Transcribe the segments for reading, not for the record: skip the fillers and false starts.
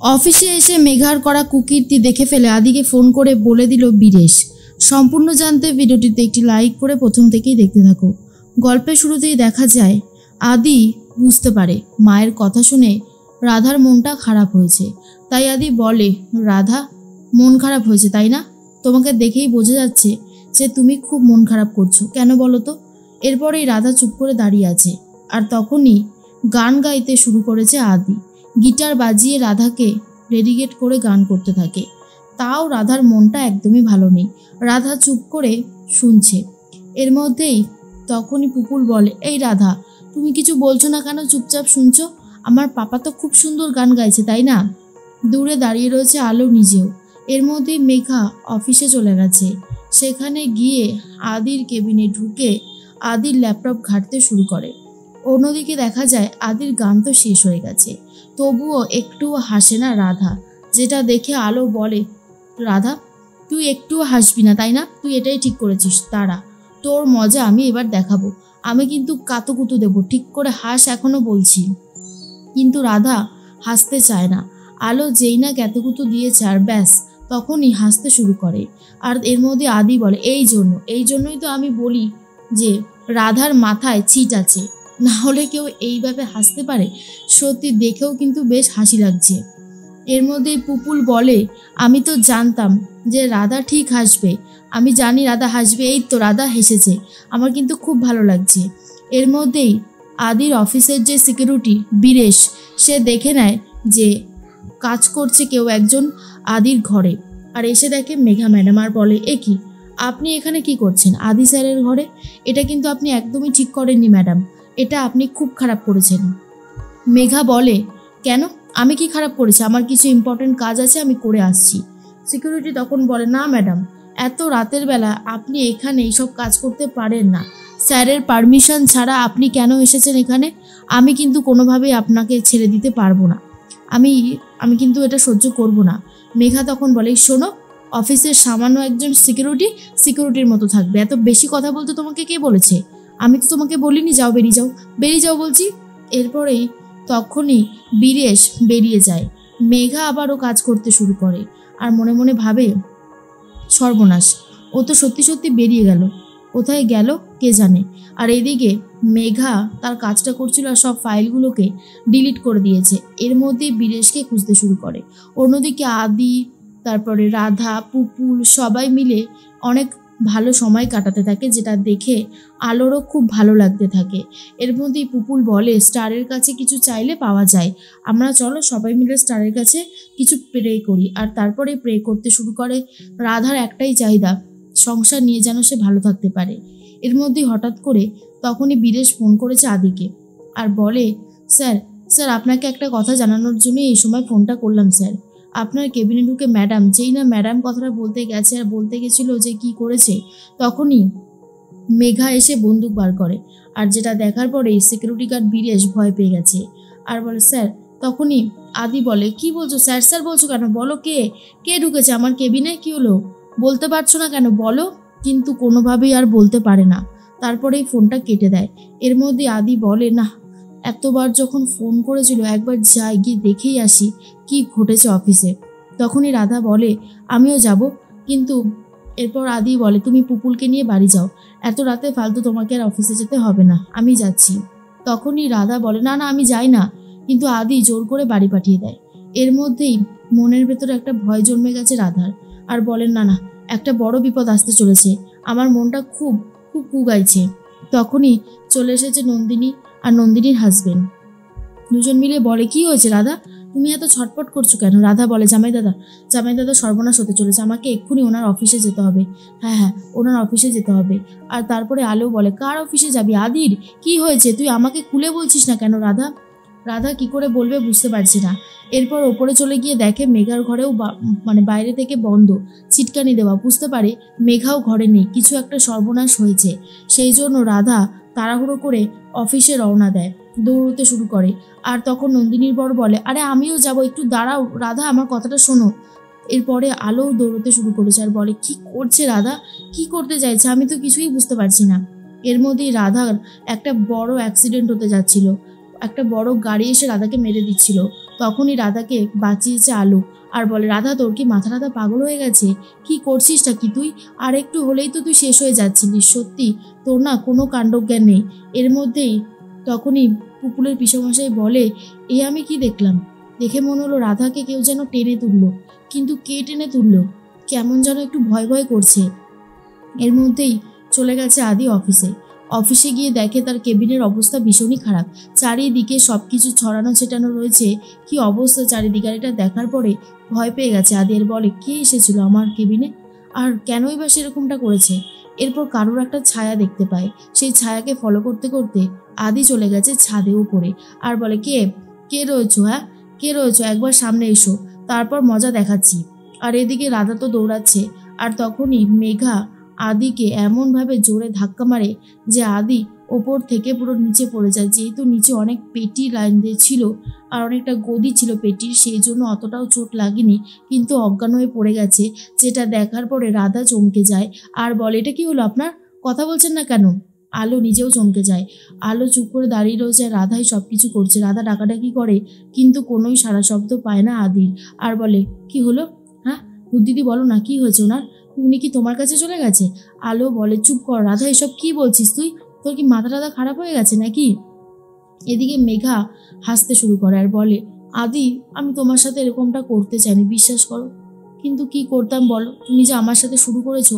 অফিসে এসে মেঘার করা কুকীর্তি দেখে ফেলে আদিকে ফোন করে বলে দিল বীরেশ। সম্পূর্ণ জানতে ভিডিওটিতে একটি লাইক করে প্রথম থেকেই দেখতে থাকো। গল্পের শুরুতেই দেখা যায় আদি বুঝতে পারে মায়ের কথা শুনে রাধার মনটা খারাপ হয়েছে। তাই আদি বলে, রাধা, মন খারাপ হয়েছে তাই না? তোমাকে দেখেই বোঝা যাচ্ছে যে তুমি খুব মন খারাপ করছো, কেন বলো তো? এরপরেই রাধা চুপ করে দাঁড়িয়ে আছে। আর তখনই গান গাইতে শুরু করেছে আদি। গিটার বাজিয়ে রাধাকে ডেডিকেট করে গান করতে থাকে। তাও রাধার মনটা একদমই ভালো নেই। রাধা চুপ করে শুনছে। এর মধ্যেই তখনই পুপুল বলে, এই রাধা, তুমি কিছু বলছো না কেন? চুপচাপ শুনছো? আমার পাপা তো খুব সুন্দর গান গাইছে তাই না? দূরে দাঁড়িয়ে রয়েছে আলো নিজেও। এর মধ্যেই মেঘা অফিসে চলে গেছে। সেখানে গিয়ে আদির কেবিনে ঢুকে আদির ল্যাপটপ ঘাঁটতে শুরু করে। অন্যদিকে দেখা যায় আদির গান তো শেষ হয়ে গেছে, তবুও একটুও হাসে না রাধা। যেটা দেখে আলো বলে, রাধা, তুই একটুও হাসবি না তাই না? তুই এটাই ঠিক করেছিস। তারা তোর মজা আমি এবার দেখাবো। আমি কিন্তু কাতুকুতু দেবো, ঠিক করে হাস এখনো বলছি। কিন্তু রাধা হাসতে চায় না। আলো যেই না ক্যাতুকুতু দিয়েছে আর ব্যাস তখনই হাসতে শুরু করে। আর এর মধ্যে আদি বলে, এই জন্যই তো আমি বলি যে রাধার মাথায় ছিট আছে, না হলে কেউ এইভাবে হাসতে পারে? সত্যি দেখেও কিন্তু বেশ হাসি লাগছে। এর মধ্যেই পুপুল বলে, আমি তো জানতাম যে রাধা ঠিক হাসবে, আমি জানি রাধা হাসবে। এই তো রাধা হেসেছে, আমার কিন্তু খুব ভালো লাগছে। এর মধ্যেই আদির অফিসের যে সিকিউরিটি বীরেশ, সে দেখে নেয় যে কাজ করছে কেউ একজন আদির ঘরে। আর এসে দেখে মেঘা ম্যাডাম আর বলে, এ কি, আপনি এখানে কি করছেন আদি স্যারের ঘরে? এটা কিন্তু আপনি একদমই ঠিক করেননি ম্যাডাম, এটা আপনি খুব খারাপ করেছেন। মেঘা বলে, কেন, আমি কি খারাপ করেছি? আমার কিছু ইম্পর্টেন্ট কাজ আছে, আমি করে আসছি। সিকিউরিটি তখন বলে, না ম্যাডাম, এত রাতের বেলা আপনি এখানে এইসব কাজ করতে পারেন না। স্যারের পারমিশন ছাড়া আপনি কেন এসেছেন এখানে? আমি কিন্তু কোনোভাবেই আপনাকে ছেড়ে দিতে পারবো না। আমি কিন্তু এটা সহ্য করব না। মেঘা তখন বলে, শোনো, অফিসের সামান্য একজন সিকিউরিটির মতো থাকবে। এত বেশি কথা বলতে তোমাকে কে বলেছে? আমি তো তোমাকে বলিনি যাও, বেরিয়ে যাও বলছি। এরপরেই তখনই বীরেশ বেরিয়ে যায়। মেঘা আবারও কাজ করতে শুরু করে আর মনে মনে ভাবে, সর্বনাশ, ও তো সত্যি বেরিয়ে গেল, কোথায় গেল কে জানে। আর এদিকে মেঘা তার কাজটা করছিল আর সব ফাইলগুলোকে ডিলিট করে দিয়েছে। এর মধ্যে বীরেশকে খুঁজতে শুরু করে। অন্যদিকে আদি, তারপরে রাধা, পুপুল সবাই মিলে অনেক ভালো সময় কাটাতে থাকে, যেটা দেখে আলোরও খুব ভালো লাগতে থাকে। এর মধ্যেই পুপুল বলে, স্টারের কাছে কিছু চাইলে পাওয়া যায়, আমরা চলো সবাই মিলে স্টারের কাছে কিছু প্রে করি। আর তারপরে প্রে করতে শুরু করে। রাধার একটাই চাহিদা, সংসার নিয়ে যেন সে ভালো থাকতে পারে। এর মধ্যেই হঠাৎ করে তখনই বীরেশ ফোন করেছে আদিকে আর বলে, স্যার আপনাকে একটা কথা জানানোর জন্য এই সময় ফোনটা করলাম স্যার। আপনার কেবিনে ঢুকে ম্যাডাম, যেই না ম্যাডাম কথাটা বলতে গেছে আর বলতে গেছিল যে কি করেছে, তখনই মেঘা এসে বন্দুক বার করে। আর যেটা দেখার পরেই সিকিউরিটি গার্ড বীরেশ ভয় পেয়ে গেছে আর বলে, স্যার। তখনই আদি বলে, কি বলছো স্যার বলছো কেন? বলো, কে ঢুকেছে আমার কেবিনে? কি হলো, বলতে পারছো না কেন? বলো। কিন্তু কোনোভাবেই আর বলতে পারে না। তারপরেই ফোনটা কেটে দেয়। এর মধ্যে আদি বলে, না, এতবার যখন ফোন করেছিল একবার যাই, গিয়ে দেখেই আসি কি ঘটেছে অফিসে। তখনই রাধা বলে, আমিও যাব। কিন্তু এরপর আদি বলে, তুমি পুপুলকে নিয়ে বাড়ি যাও, এত রাতে ফালতু তোমাকে আর অফিসে যেতে হবে না, আমি যাচ্ছি। তখনই রাধা বলে, না আমি যাই না। কিন্তু আদি জোর করে বাড়ি পাঠিয়ে দেয়। এর মধ্যেই মনের ভেতরে একটা ভয় জন্মে গেছে রাধার। আর বলেন, না, একটা বড় বিপদ আসতে চলেছে, আমার মনটা খুব খুব কুগাইছে। তখনই চলে এসেছে নন্দিনী আর নন্দিনীর হাজবেন্ড। দুজন মিলে বলে, কি হয়েছে রাধা, তুমি এত ছটপট করছো কেন? রাধা বলে, জামাই দাদা সর্বনাশ হতে চলেছে, আমাকে এক্ষুনি ওনার অফিসে যেতে হবে। হ্যাঁ, ওনার অফিসে যেতে হবে। আর তারপরে আলো বলে, কার অফিসে যাবি? আদির। কি হয়েছে, তুই আমাকে খুলে বলছিস না কেন? রাধা কি করে বলবে বুঝতে পারছি না। এরপর ওপরে চলে গিয়ে দেখে মেঘার ঘরেও বাইরে থেকে বন্ধ, ছিটকানি দেওয়া। বুঝতে পারে মেঘাও ঘরে নেই, কিছু একটা সর্বনাশ হয়েছে। সেই জন্য রাধা তাড়াহুড়ো করে অফিসে রওনা দেয়, দৌড়তে শুরু করে। আর তখন নন্দিনীর বর বলে, আরে আমিও যাব, একটু দাঁড়াও রাধা, আমার কথাটা শোনো। এরপরে আলো দৌড়তে শুরু করেছে আর বলে, কি করছে রাধা, কি করতে চাইছে, আমি তো কিছুই বুঝতে পারছি না। এর মধ্যেই রাধার একটা বড় অ্যাক্সিডেন্ট হতে যাচ্ছিল। একটা বড় গাড়ি এসে রাধাকে মেরে দিচ্ছিল। তখনই রাধাকে বাঁচিয়েছে আলো আর বলে, রাধা তোর কি মাথা পাগল হয়ে গেছে? কি করছিসটা কি তুই? আর একটু হলেই তো তুই শেষ হয়ে যাচ্ছিলিস। সত্যি তোর না কোনো কাণ্ডজ্ঞান নেই। এর মধ্যেই তখনই পুপুলের পিসমশাই বলে, এ আমি কি দেখলাম? দেখে মনে হলো রাধাকে কেউ যেন টেনে তুললো, কিন্তু কে টেনে তুললো? কেমন যেন একটু ভয় ভয় করছে। এর মধ্যেই চলে গেছে আদি অফিসে গিয়ে দেখে তার কেবিনের অবস্থা ভীষণই খারাপ। চারিদিকে সব কিছু ছড়ানো ছেটানো রয়েছে। কি অবস্থা চারিদিকে! এটা দেখার পরে ভয় পেয়ে গেছে আদি। এর বলে, কে এসেছিল আমার কেবিনে আর কেনই বা সেরকমটা করেছে? এরপর কারোর একটা ছায়া দেখতে পায়। সেই ছায়াকে ফলো করতে করতে আদি চলে গেছে ছাদে উপরে আর বলে, কে কে রয়েছো? হ্যাঁ, কে রয়েছো? একবার সামনে এসো, তারপর মজা দেখাচ্ছি। আর এদিকে রাধা তো দৌড়াচ্ছে। আর তখনই মেঘা আদিকে এমনভাবে জোরে ধাক্কা মারে যে আদি ওপর থেকে পুরো নিচে পড়ে যায়। যেহেতু নিচে অনেক পেটি লাইন দিয়ে ছিল আর অনেকটা গদি ছিল পেটির, সেই জন্য অতটাও চোট লাগেনি, কিন্তু অজ্ঞান হয়ে পড়ে গেছে। যেটা দেখার পরে রাধা চমকে যায় আর বলে, এটা কি হলো আপনার? কথা বলছেন না কেন? আলো নিজেও চমকে যায়। আলো চুপ করে দাঁড়িয়ে রয়েছে, রাধাই সব কিছু করছে। রাধা ডাকাডাকি করে কিন্তু কোনোই সারা শব্দ পায় না আদির। আর বলে, কি হলো? হ্যাঁ দিদি বলো না, কি হয়েছে ওনার? উনি কি তোমার কাছে চলে গেছে? আলো বলে, চুপ কর রাধা, এসব কি বলছিস তুই? তোর কি মাথা খারাপ হয়ে গেছে নাকি? এদিকে মেঘা হাসতে শুরু করে আর বলে, আদি আমি তোমার সাথে এরকমটা করতে চাইনি, বিশ্বাস করো। কিন্তু কি করতাম বলো? তুমি যে আমার সাথে শুরু করেছো,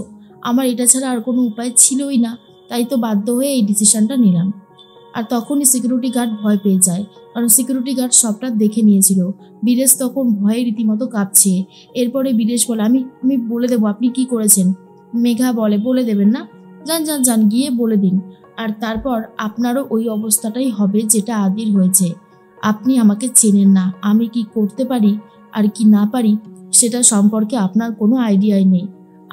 আমার এটা ছাড়া আর কোনো উপায় ছিলই না। তাই তো বাধ্য হয়ে এই ডিসিশনটা নিলাম। আর তখনই সিকিউরিটি গার্ড ভয় পেয়ে যায়, কারণ সিকিউরিটি গার্ড সবটা দেখে নিয়েছিল। বীরেশ তখন ভয়ে রীতিমতো কাঁপছে। এরপরে বীরেশ বলে, আমি আমি বলে দেবো আপনি কি করেছেন। মেঘা বলে, বলে দেবেন না? যান যান যান, গিয়ে বলে দিন। আর তারপর আপনারও ওই অবস্থাটাই হবে যেটা আদির হয়েছে। আপনি আমাকে চেনেন না, আমি কি করতে পারি আর কি না পারি সেটা সম্পর্কে আপনার কোনো আইডিয়াই নেই।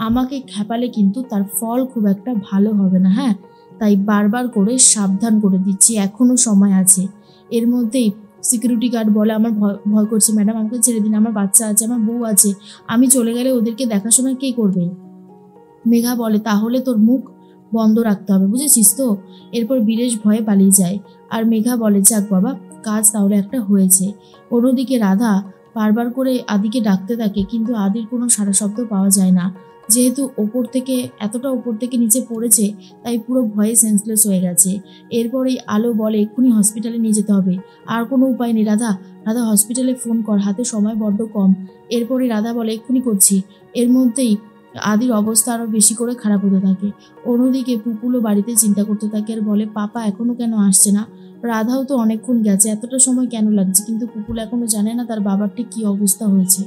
আমাকে খেপালে কিন্তু তার ফল খুব একটা ভালো হবে না। হ্যাঁ, তাই বারবার করে সাবধান করে দিচ্ছি, এখনো সময় আছে। এর মধ্যেই সিকিউরিটি গার্ড বলে, আমার ভয় ভয় করছে ম্যাডাম, আমাকে ছেড়ে দিন, আমার বাচ্চা আছে, আমার বউ আছে, আমি চলে গেলে ওদেরকে দেখাশোনা কে করবে? মেঘা বলে, তাহলে তোর মুখ বন্ধ রাখতে হবে, বুঝেছিস তো? এরপর বীরেশ ভয়ে পালিয়ে যায়। আর মেঘা বলে, যাক বাবা, কাজ তাহলে একটা হয়েছে। অন্যদিকে রাধা বারবার করে আদিকে ডাকতে থাকে, কিন্তু আদির কোনো সাড়া শব্দ পাওয়া যায় না। যেহেতু এতটা ওপর থেকে নিচে পড়েছে, তাই পুরো ভয়ে সেন্সলেস হয়ে গেছে। এরপরেই আলো বলে, এক্ষুনি হসপিটালে নিয়ে যেতে হবে। আর কোনো উপায় নেই রাধা, রাধা হসপিটালে ফোন কর, হাতে সময় বড্ড কম। এরপরে রাধা বলে, এক্ষুনি করছি। এর মধ্যেই আদির অবস্থা আরো বেশি করে খারাপ হতে থাকে। অন্যদিকে পুপুলও বাড়িতে চিন্তা করতে থাকে আর বলে, পাপা এখনো কেন আসছে না? রাধাও তো অনেকক্ষণ গেছে, এতটা সময় কেন লাগছে? কিন্তু পুপুল এখনো জানে না তার বাবার ঠিক কি অবস্থা হয়েছে।